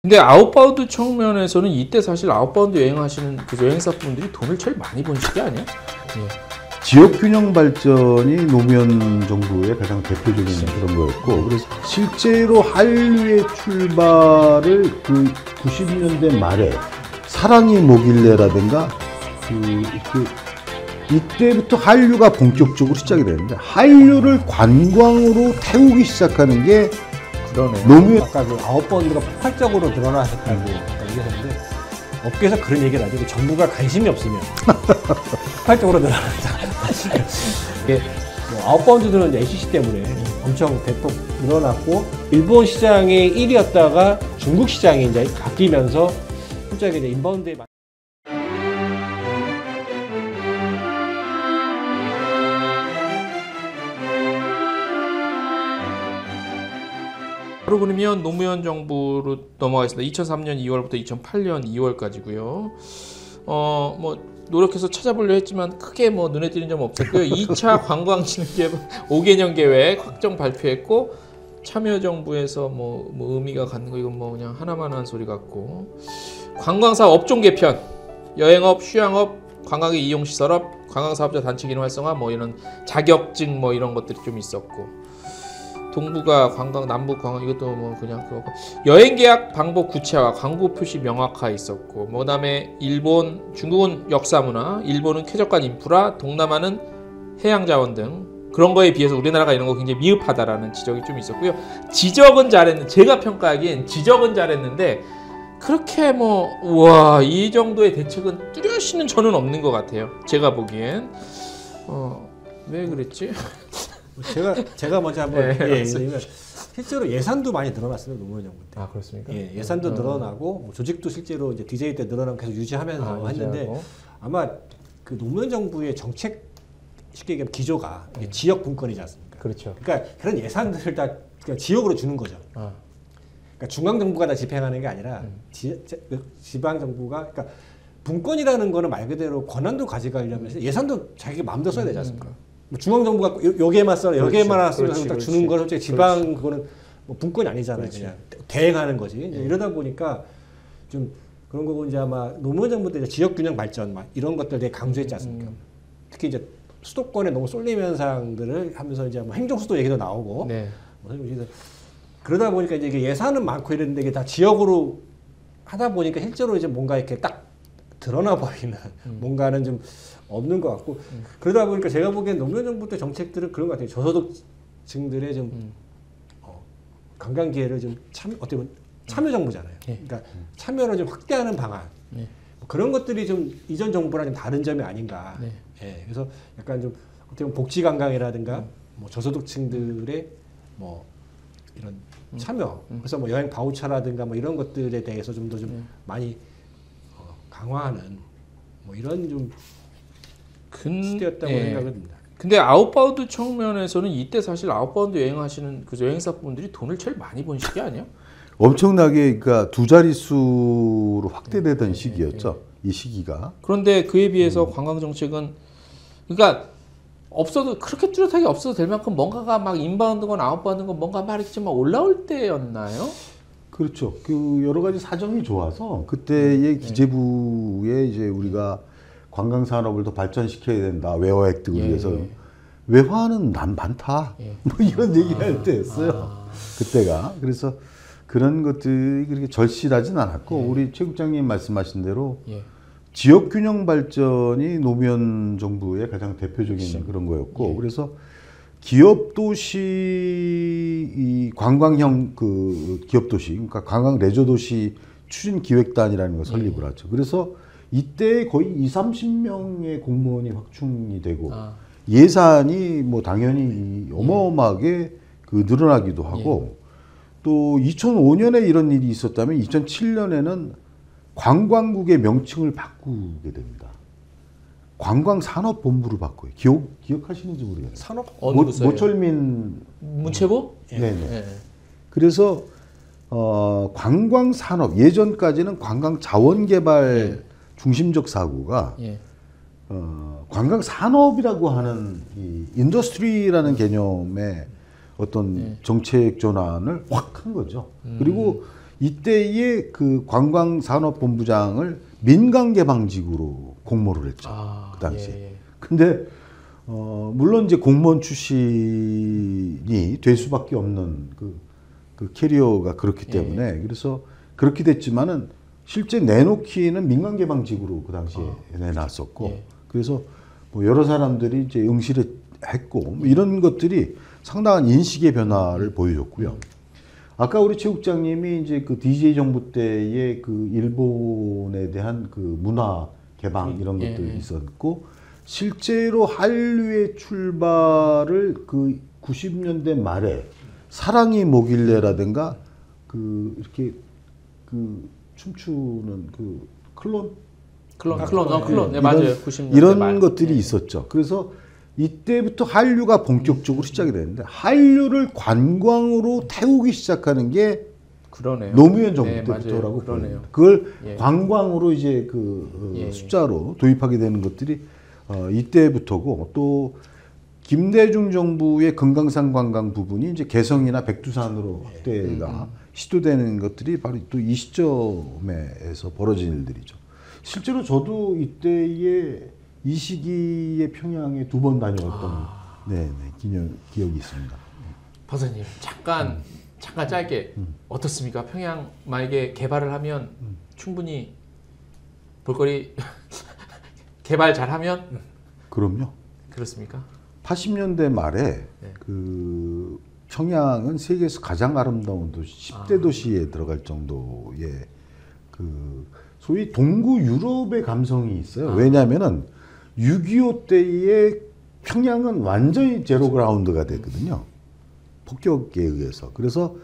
근데 아웃바운드 측면에서는 이때 사실 아웃바운드 여행하시는 그 여행사분들이 돈을 제일 많이 번 시기 아니야? 예. 지역균형 발전이 노무현 정부의 가장 대표적인 그런 거였고, 그래서 실제로 한류의 출발을 그 90년대 말에 사랑이 뭐길래라든가 이때부터 한류가 본격적으로 시작이 되는데, 한류를 관광으로 태우기 시작하는 게 노무현. 아까 그 아웃바운드가 폭발적으로 늘어났다고 얘기했는데, 업계에서 그런 얘기를 하죠. 정부가 관심이 없으면 폭발적으로 늘어난다. 이게 뭐 아웃바운드들은 이제 LCC 때문에 엄청 대폭 늘어났고, 일본 시장이 1위였다가 중국 시장이 이제 바뀌면서 갑자기 이제 인바운드에 바로 그러면 노무현 정부로 넘어가겠습니다. 2003년 2월부터 2008년 2월까지고요. 뭐 노력해서 찾아보려 했지만 크게 뭐 눈에 띄는 점 없었고요. 2차 관광진흥계획 5개년 계획 확정 발표했고, 참여정부에서 뭐 의미가 갖는 거 이건 뭐 그냥 하나만 한 소리 같고, 관광사 업종 개편, 여행업, 휴양업, 관광의 이용시설업, 관광사업자 단체 기능 활성화, 뭐 이런 자격증 뭐 이런 것들이 좀 있었고, 동부가 관광, 남부 관광 이것도 뭐 그냥 그거고, 여행 계약 방법 구체화, 광고 표시 명확화 있었고, 뭐 그다음에 일본, 중국은 역사 문화, 일본은 쾌적한 인프라, 동남아는 해양 자원 등 그런 거에 비해서 우리나라가 이런 거 굉장히 미흡하다라는 지적이 좀 있었고요. 지적은 잘했는데, 제가 평가하기엔 지적은 잘했는데 그렇게 뭐 우와 이 정도의 대책은 뚜렷이는 저는 없는 것 같아요. 제가 보기엔. 왜 그랬지? 제가 먼저 한번 네, 얘기하면, 실제로 예산도 많이 늘어났어요, 노무현 정부 때. 아 그렇습니까? 예, 예산도 늘어나고, 뭐 조직도 실제로 이제 DJ 때 늘어나고 계속 유지하면서 했는데, 유지하고. 아마 그 노무현 정부의 정책 쉽게 얘기하면 기조가 이게 지역 분권이지 않습니까? 그렇죠. 그러니까 그런 예산들을 다 그냥 지역으로 주는 거죠. 그러니까 중앙 정부가 다 집행하는 게 아니라 지방 정부가, 그러니까 분권이라는 거는 말 그대로 권한도 가져가려면 예산도 자기 마음대로 써야 되지 않습니까? 뭐 중앙 정부가 여기에만 써라, 여기에만 쓰라 딱 주는 거는 솔직히 지방 그거는 뭐 분권이 아니잖아요. 그냥 대행하는 거지. 이러다 보니까 좀 그런 거고, 이제 아마 노무현 정부 때 지역 균형 발전 막 이런 것들 되게 강조했지 않습니까? 특히 이제 수도권에 너무 쏠림 현상들을 하면서 이제 뭐 행정수도 얘기도 나오고, 네. 그러다 보니까 이제 이게 예산은 많고 이랬는데 이게 다 지역으로 하다 보니까 실제로 이제 뭔가 이렇게 딱 드러나 버리는 뭔가는 좀 없는 것 같고, 그러다 보니까 제가 보기엔 노무현 정부 때 정책들은 그런 것 같아요. 저소득층들의 좀 관광 기회를 좀 어떻게 보면 참여 정부잖아요. 그러니까 참여를 좀 확대하는 방안, 뭐 그런 것들이 좀 이전 정부랑 좀 다른 점이 아닌가. 예, 그래서 약간 좀 어떻게 보면 복지 관광이라든가 뭐 저소득층들의 뭐 이런 참여, 그래서 뭐 여행 바우처라든가 뭐 이런 것들에 대해서 좀 더 좀 많이 강화하는 뭐 이런 좀 시대였다고 생각을 합니다. 근데 아웃바운드 측면에서는 이때 사실 아웃바운드 여행하시는 그 여행사분들이 돈을 제일 많이 번 시기 아니야? 엄청나게, 그러니까 두 자릿수로 확대되던 시기였죠. 이 시기가. 그런데 그에 비해서 관광 정책은, 그러니까 없어도 그렇게 뚜렷하게 없어도 될 만큼 뭔가가 막 인바운드건 아웃바운드건 뭔가 막 이렇게 막 올라올 때였나요? 그렇죠. 그 여러 가지 사정이 좋아서 그때의 기재부에 이제 우리가 관광 산업을 더 발전시켜야 된다, 외화 획득을 위해서. 외화는 난 많다. 뭐 이런 얘기할 때였어요. 그때가. 그래서 그런 것들이 그렇게 절실하진 않았고, 우리 최 국장님 말씀하신 대로 지역 균형 발전이 노무현 정부의 가장 대표적인 그런 거였고, 그래서 기업 도시, 이 관광형 그 기업 도시, 그러니까 관광 레저 도시 추진 기획단이라는 걸 설립을 하죠. 그래서 이때 거의 20-30명의 공무원이 확충이 되고, 예산이 뭐 당연히 어마어마하게 그 늘어나기도 하고, 또 2005년에 이런 일이 있었다면 2007년에는 관광국의 명칭을 바꾸게 됩니다. 관광산업본부로 바꿔요. 기억하시는지 모르겠어요. 산업 어느 부서예요? 모철민 문체부? 네네. 그래서 관광산업, 예전까지는 관광자원개발 중심적 사고가 관광산업이라고 하는 이 인더스트리라는 개념의 어떤 정책 전환을 확 한 거죠. 그리고 이때의 그 관광산업본부장을 민간개방직으로 공모를 했죠. 그 당시. 예. 근데 물론 이제 공무원 출신이 될 수밖에 없는 그 캐리어가 그렇기 때문에 그래서 그렇게 됐지만은 실제 내놓기는 민간개방직으로 그 당시에 내놨었고 그래서 뭐 여러 사람들이 이제 응시를 했고 뭐 이런 것들이 상당한 인식의 변화를 보여줬고요. 아까 우리 최 국장님이 이제 그 DJ 정부 때의 그 일본에 대한 그 문화 개방 이런 것들이 있었고 실제로 한류의 출발을 그 90년대 말에 사랑이 뭐길래라든가 그 이렇게 그 춤추는 그 클론 네, 맞아요. 90년대 이런 말. 것들이 있었죠. 그래서 이때부터 한류가 본격적으로 시작이 되는데 한류를 관광으로 태우기 시작하는 게 그러네요. 노무현 정부 네, 때부터라고 맞아요. 그러네요. 보여요. 그걸 예. 관광으로 이제 그 숫자로 도입하게 되는 것들이 이때부터고 또 김대중 정부의 금강산 관광 부분이 이제 개성이나 백두산으로 확대가 시도되는 것들이 바로 또 이 시점에서 벌어진 일들이죠. 실제로 저도 이때의 이 시기에 평양에 2번 다녀왔던 기억이 있습니다. 박사님 잠깐 짧게 어떻습니까? 평양 만약에 개발을 하면 충분히 볼거리 개발 잘하면 그럼요. 그렇습니까? 80년대 말에 그 평양은 세계에서 가장 아름다운 도시, 10대 도시에 들어갈 정도의 그 소위 동구 유럽의 감성이 있어요. 왜냐하면은 6.25 때의 평양은 완전히 제로 그라운드가 됐거든요. 폭격에 의해서. 그래서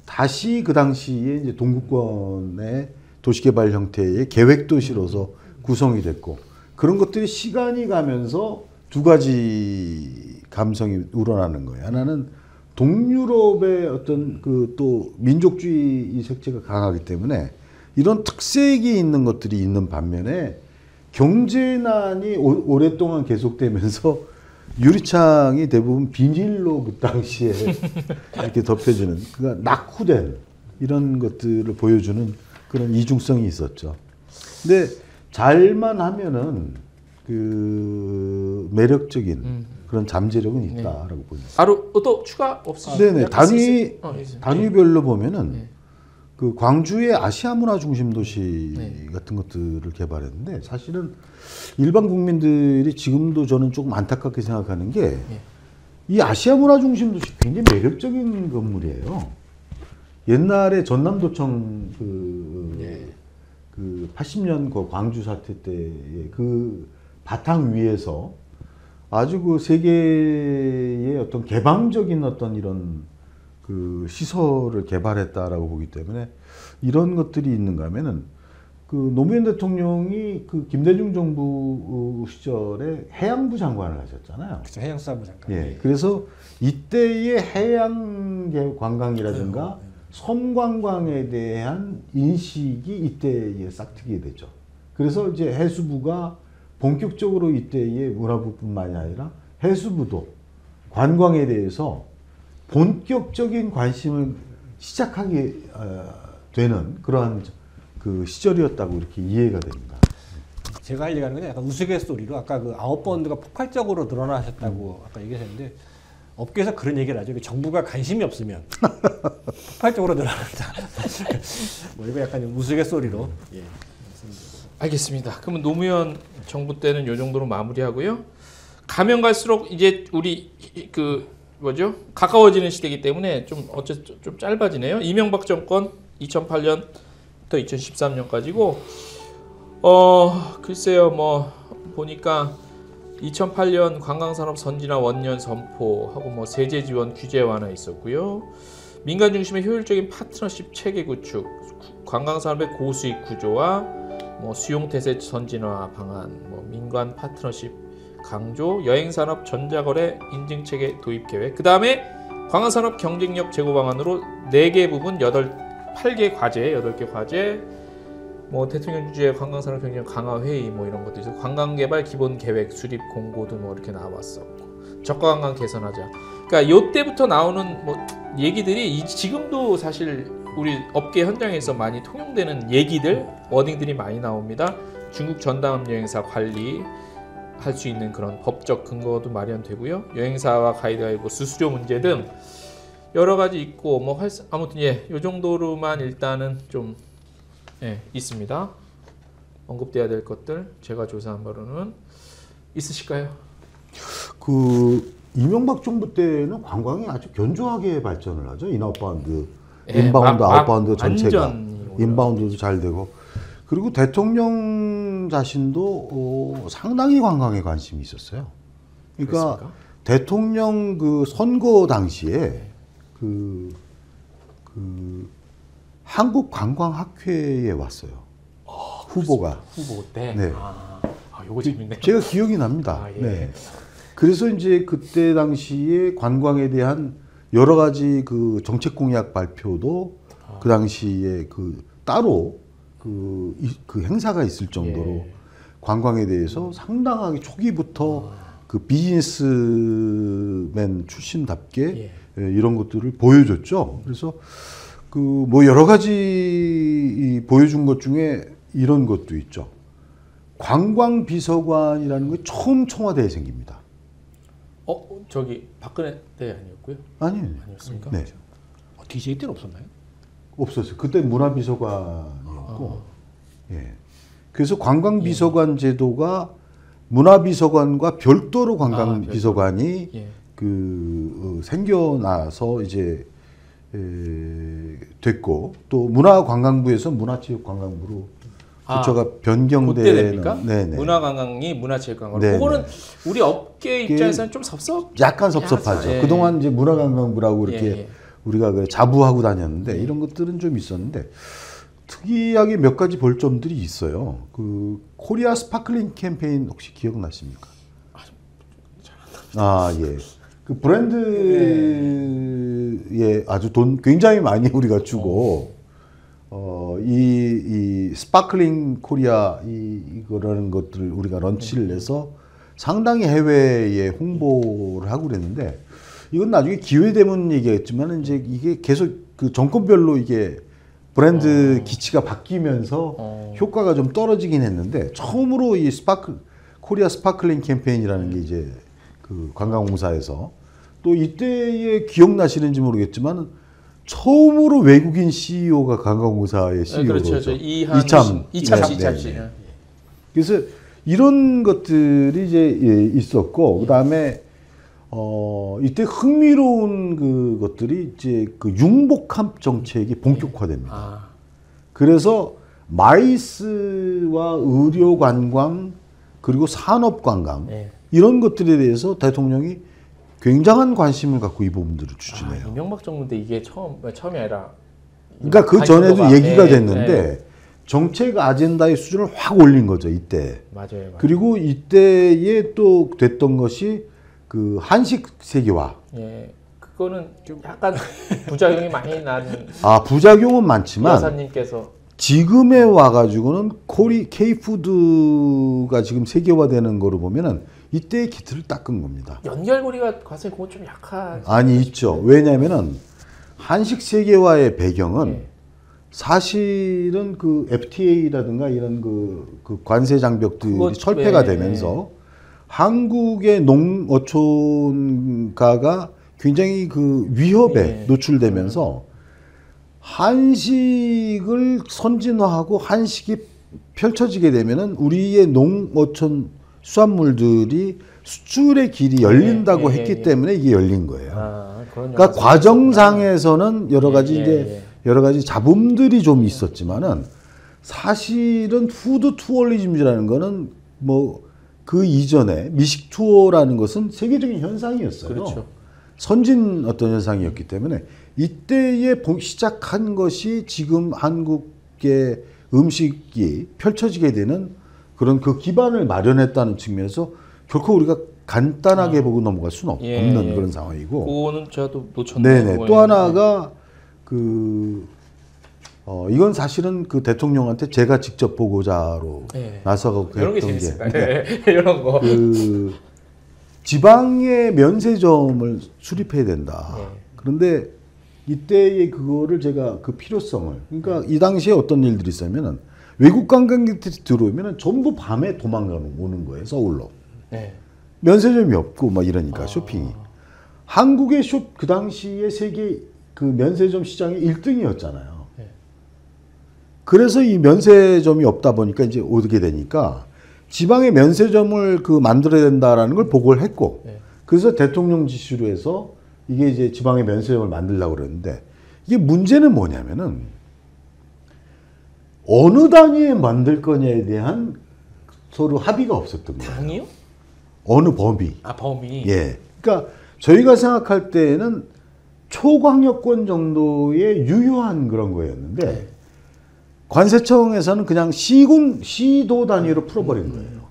다시 그 당시에 이제 동구권의 도시개발 형태의 계획도시로서 구성이 됐고 그런 것들이 시간이 가면서 두 가지 감성이 우러나는 거예요. 하나는 동유럽의 어떤 그 또 민족주의 이 색채가 강하기 때문에 이런 특색이 있는 것들이 있는 반면에 경제난이 오랫동안 계속되면서 유리창이 대부분 비닐로 그 당시에 이렇게 덮여주는 그러니까 낙후된 이런 것들을 보여주는 그런 이중성이 있었죠. 근데 잘만 하면은 그 매력적인 그런 잠재력은 있다라고 보입니다. 바로 또 추가 없으시죠? 네네 단위별로 보면은 그 광주의 아시아 문화 중심 도시 같은 것들을 개발했는데 사실은 일반 국민들이 지금도 저는 조금 안타깝게 생각하는 게 이 아시아 문화 중심 도시 굉장히 매력적인 건물이에요. 옛날에 전남도청 그 80년 그 광주 사태 때의 그 바탕 위에서 아주 그 세계의 어떤 개방적인 어떤 이런 그 시설을 개발했다라고 보기 때문에 이런 것들이 있는가 하면은 그 노무현 대통령이 그 김대중 정부 시절에 해양부 장관을 하셨잖아요. 그렇죠. 해양수산부 장관. 예. 그래서 이때의 해양 관광이라든가 섬 관광에 대한 인식이 이때에 싹트게 되죠. 그래서 이제 해수부가 본격적으로 이때의 문화부뿐만이 아니라 해수부도 관광에 대해서 본격적인 관심을 시작하게 되는 그러한 그 시절이었다고 이렇게 이해가 됩니다. 제가 하려고 하는 건 약간 우스갯소리로 아까 그 아웃바운드가 폭발적으로 늘어나셨다고 아까 얘기하셨는데 업계에서 그런 얘기를 하죠. 정부가 관심이 없으면 폭발적으로 늘어난다. 뭐 이거 약간 우스갯소리로. 예. 알겠습니다. 그러면 노무현 정부 때는 이 정도로 마무리하고요. 가면 갈수록 이제 우리 그 뭐죠? 가까워지는 시대이기 때문에 좀 어쨌든 좀 짧아지네요. 이명박 정권 2008년부터 2013년까지고 글쎄요 뭐 보니까 2008년 관광산업 선진화 원년 선포하고 뭐 세제 지원 규제 완화 있었고요. 민간 중심의 효율적인 파트너십 체계 구축, 관광산업의 고수익 구조와 뭐 수용 태세 선진화 방안, 뭐 민간 파트너십 강조, 여행산업 전자거래 인증체계 도입 계획. 그 다음에 관광산업 경쟁력 제고 방안으로 4개 부분 8개 과제, 8개 과제. 뭐 대통령 주재 관광산업 경쟁 강화 회의 뭐 이런 것도 있어서 관광개발 기본 계획 수립 공고도 뭐 이렇게 나왔었고 저가 관광 개선하자. 그러니까 요때부터 나오는 뭐 얘기들이 지금도 사실 우리 업계 현장에서 많이 통용되는 얘기들, 워딩들이 많이 나옵니다. 중국 전담 여행사 관리 할 수 있는 그런 법적 근거도 마련되고요. 여행사와 가이드라이브 수수료 문제 등 여러 가지 있고 뭐 아무튼 이 정도로만 일단은 좀 있습니다. 언급돼야 될 것들 제가 조사한 바로는 있으실까요? 그 이명박 정부 때는 관광이 아주 견조하게 발전을 하죠. 인아웃바운드, 예, 인바운드, 막 아웃바운드 전체가 완전히 인바운드도 잘 되고 그리고 대통령 자신도 상당히 관광에 관심이 있었어요. 그러니까 그렇습니까? 대통령 그 선거 당시에 그 한국관광학회에 왔어요. 후보가. 후보 때. 네. 요거 재밌네요. 제가 기억이 납니다. 예. 네. 그래서 이제 그때 당시에 관광에 대한 여러 가지 그 정책 공약 발표도 그 당시에 그 따로 그 행사가 있을 정도로 관광에 대해서 상당하게 초기부터 그 비즈니스맨 출신답게 이런 것들을 보여줬죠. 그래서 그 뭐 여러 가지 보여준 것 중에 이런 것도 있죠. 관광비서관이라는 게 처음 청와대에 생깁니다. 저기 박근혜 때 아니었고요? 아니었습니까? 아니었습니까? 네. DJ 때는 없었나요? 없었어요. 그때 문화비서관이었고, 예. 그래서 관광비서관 제도가 문화비서관과 별도로 관광비서관이 생겨나서 이제 됐고 또 문화관광부에서 문화체육관광부로 부처가 변경되는. 네네. 문화관광이 문화체육관광. 네네. 그거는 우리 업계 입장에서는 좀 약간 섭섭하죠. 예. 그동안 이제 문화관광부라고 이렇게 우리가 자부하고 다녔는데 이런 것들은 좀 있었는데 특이하게 몇 가지 볼 점들이 있어요. 그 코리아 스파클링 캠페인 혹시 기억나십니까? 예. 그 브랜드에 아주 돈 굉장히 많이 우리가 주고 이 스파클링 코리아 이거라는 것들을 우리가 런치를 해서 상당히 해외에 홍보를 하고 그랬는데 이건 나중에 기회 되면 얘기했지만 이제 이게 계속 그 정권별로 이게 브랜드 기치가 바뀌면서 효과가 좀 떨어지긴 했는데 처음으로 이 코리아 스파클링 캠페인이라는 게 이제 그 관광공사에서 또 이때에 기억나시는지 모르겠지만 처음으로 외국인 CEO가 관광공사의 CEO로 그렇죠. 이참 씨. 그래서 이런 것들이 이제 있었고 그다음에 이때 흥미로운 그것들이 이제 그 융복합 정책이 본격화됩니다. 그래서 마이스와 의료 관광 그리고 산업 관광 이런 것들에 대해서 대통령이 굉장한 관심을 갖고 이 부분들을 추진해요. 이명박 정부 때 이게 처음이 아니라 그러니까 그 전에도 얘기가 됐는데 정책 아젠다의 수준을 확 올린 거죠 이때. 맞아요. 그리고 이때에 또 됐던 것이 그 한식 세계화. 그거는 좀 약간 부작용이 많이 나는. 부작용은 많지만 여사님께서 지금에 와가지고는 K푸드가 지금 세계화되는 거로 보면은 이때의 기틀을 닦은 겁니다. 연결고리가 과연 그거 좀 약하지. 아니 있죠. 왜냐하면은 한식 세계화의 배경은 사실은 그 FTA라든가 이런 그 관세 장벽들이 철폐가 되면서 한국의 농어촌가가 굉장히 그 위협에 노출되면서 한식을 선진화하고 한식이 펼쳐지게 되면은 우리의 농어촌 수산물들이 수출의 길이 열린다고 했기 때문에 이게 열린 거예요. 그러니까 과정상에서는 여러 가지 이제 여러 가지 잡음들이 좀 있었지만은 사실은 푸드 투어리즘이라는 거는 뭐 그 이전에 미식 투어라는 것은 세계적인 현상이었어요. 그렇죠. 선진 어떤 현상이었기 때문에 이때에 시작한 것이 지금 한국의 음식이 펼쳐지게 되는 그런 그 기반을 마련했다는 측면에서 결코 우리가 간단하게 보고 넘어갈 수는 없는 그런 상황이고. 그거는 저도 놓쳤네요. 네네. 또 하나가 이건 사실은 그 대통령한테 제가 직접 보고자로 나서고 이런 게 했던 재밌습니다. 이런 거. 그 지방의 면세점을 수립해야 된다. 그런데 이때의 그거를 제가 그 필요성을 그러니까 이 당시에 어떤 일들이 있었냐면은 외국 관광객들이 들어오면은 전부 밤에 오는 거예요 서울로. 네. 면세점이 없고 막 이러니까 쇼핑이. 한국의 그 당시에 세계 그 면세점 시장의 1등이었잖아요. 네. 그래서 이 면세점이 없다 보니까 이제 오게 되니까 지방의 면세점을 그 만들어야 된다라는 걸 보고를 했고 네. 그래서 대통령 지시로 해서 이게 이제 지방의 면세점을 만들려고 그러는데 이게 문제는 뭐냐면은 어느 단위에 만들 거냐에 대한 서로 합의가 없었던 거예요. 당이요? 어느 범위. 아 범위. 예. 그러니까 저희가 생각할 때는 초광역권 정도의 유효한 그런 거였는데 네. 관세청에서는 그냥 시도 단위로 풀어버린 거예요.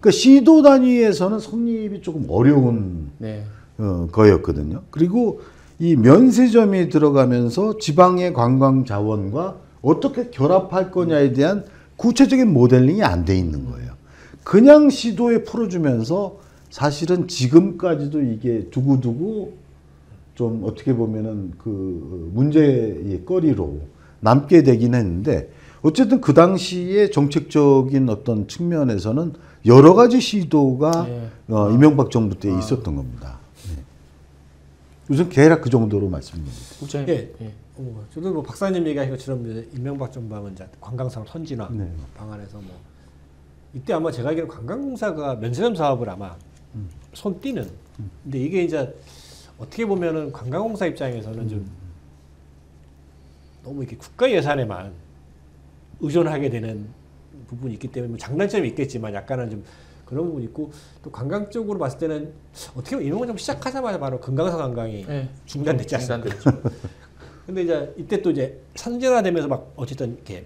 그러니까 시도 단위에서는 성립이 조금 어려운 네. 거였거든요. 그리고 이 면세점이 들어가면서 지방의 관광 자원과 어떻게 결합할 거냐에 대한 구체적인 모델링이 안 돼 있는 거예요. 그냥 시도에 풀어주면서 사실은 지금까지도 이게 두고두고 좀 어떻게 보면은 그 문제의 거리로 남게 되긴 했는데 어쨌든 그 당시에 정책적인 어떤 측면에서는 여러 가지 시도가 네. 이명박 정부 때 있었던 겁니다. 네. 우선 대략 그 정도로 말씀드립니다. 국장님. 예. 예. 저도 뭐 박사님 얘기하신 것처럼 이제 이명박 정부하면 이제 관광상 선진화 네. 방안에서 뭐 이때 아마 제가 알기로 관광공사가 면세점 사업을 아마 손 띄는. 근데 이게 이제 어떻게 보면은 관광공사 입장에서는 좀 너무 이렇게 국가 예산에만 의존하게 되는 부분이 있기 때문에 뭐 장단점이 있겠지만 약간은 좀 그런 부분이 있고 또 관광 쪽으로 봤을 때는 어떻게 보면 이명박 정부 시작하자마자 바로 금강산 관광이 네. 중단됐지 않습니까? 중단됐죠. 근데 이제 이때 또 이제 선진화되면서 막 어쨌든 이렇게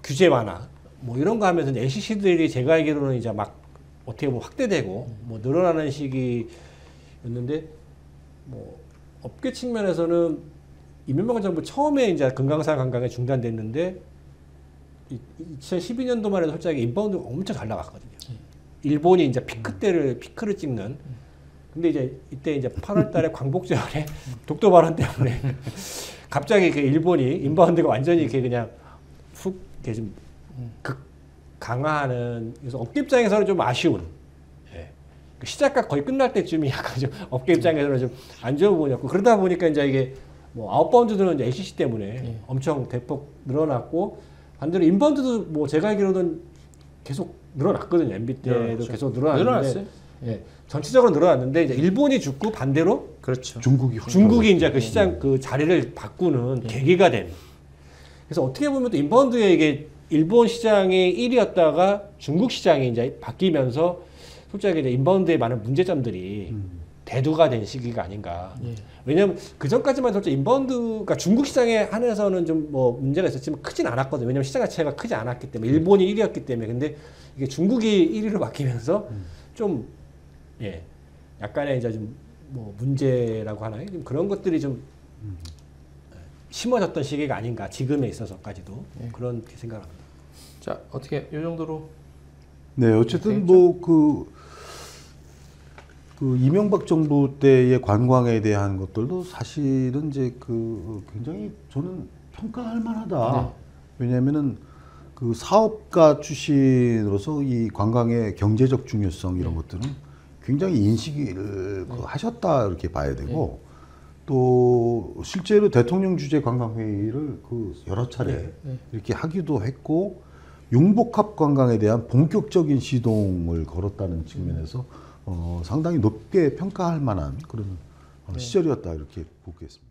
규제 완화 뭐 이런 거 하면서 LCC들이 제가 알기로는 이제 막 어떻게 보면 확대되고 뭐 늘어나는 시기였는데 뭐 업계 측면에서는 이명박 정부 처음에 이제 금강산 관광이 중단됐는데 2012년도만 해도 솔직히 인바운드가 엄청 잘 나갔거든요. 일본이 이제 피크를 찍는. 근데 이제 이때 이제 8월달에 광복절에 독도 발언 때문에 갑자기 그 일본이 인바운드가 완전히 이렇게 그냥 훅 이렇게 좀 강화하는. 그래서 업계 입장에서는 좀 아쉬운. 예. 그 시작과 거의 끝날 때쯤이 약간 좀 업계 입장에서는 좀 안 좋은 부분이었고 그러다 보니까 이제 이게 뭐 아웃바운드들은 이제 LCC 때문에 엄청 대폭 늘어났고 반대로 인바운드도 뭐 제가 알기로는 계속 늘어났거든요. MB 때도 계속 늘어났는데. 늘어났어요. 예. 전체적으로 늘어났는데 이제 일본이 죽고 반대로 그렇죠. 중국이 이제 그 시장 그 자리를 바꾸는 계기가 된. 그래서 어떻게 보면 또 인바운드에 이게 일본 시장이 1위였다가 중국 시장이 이제 바뀌면서 솔직히 이제 인바운드에 많은 문제점들이 대두가 된 시기가 아닌가. 왜냐하면 그 전까지만 솔직히 인바운드가 중국 시장에 한해서는 좀 뭐 문제가 있었지만 크진 않았거든요. 왜냐하면 시장 자체가 크지 않았기 때문에 일본이 1위였기 때문에. 근데 이게 중국이 1위로 바뀌면서 좀 예, 약간의 이제 좀 뭐 문제라고 하나요? 좀 그런 것들이 좀 심어졌던 시기가 아닌가. 지금에 있어서까지도 그런 생각합니다. 자 어떻게 이 정도로. 네, 어쨌든 뭐 그 이명박 정부 때의 관광에 대한 것들도 사실은 이제 그 굉장히 저는 평가할 만하다. 네. 왜냐하면은 그 사업가 출신으로서 이 관광의 경제적 중요성 이런 것들은 굉장히 인식을 하셨다 이렇게 봐야 되고 또 실제로 대통령 주재 관광회의를 그 여러 차례 이렇게 하기도 했고 융복합 관광에 대한 본격적인 시동을 걸었다는 측면에서 상당히 높게 평가할 만한 그런 시절이었다 이렇게 보겠습니다.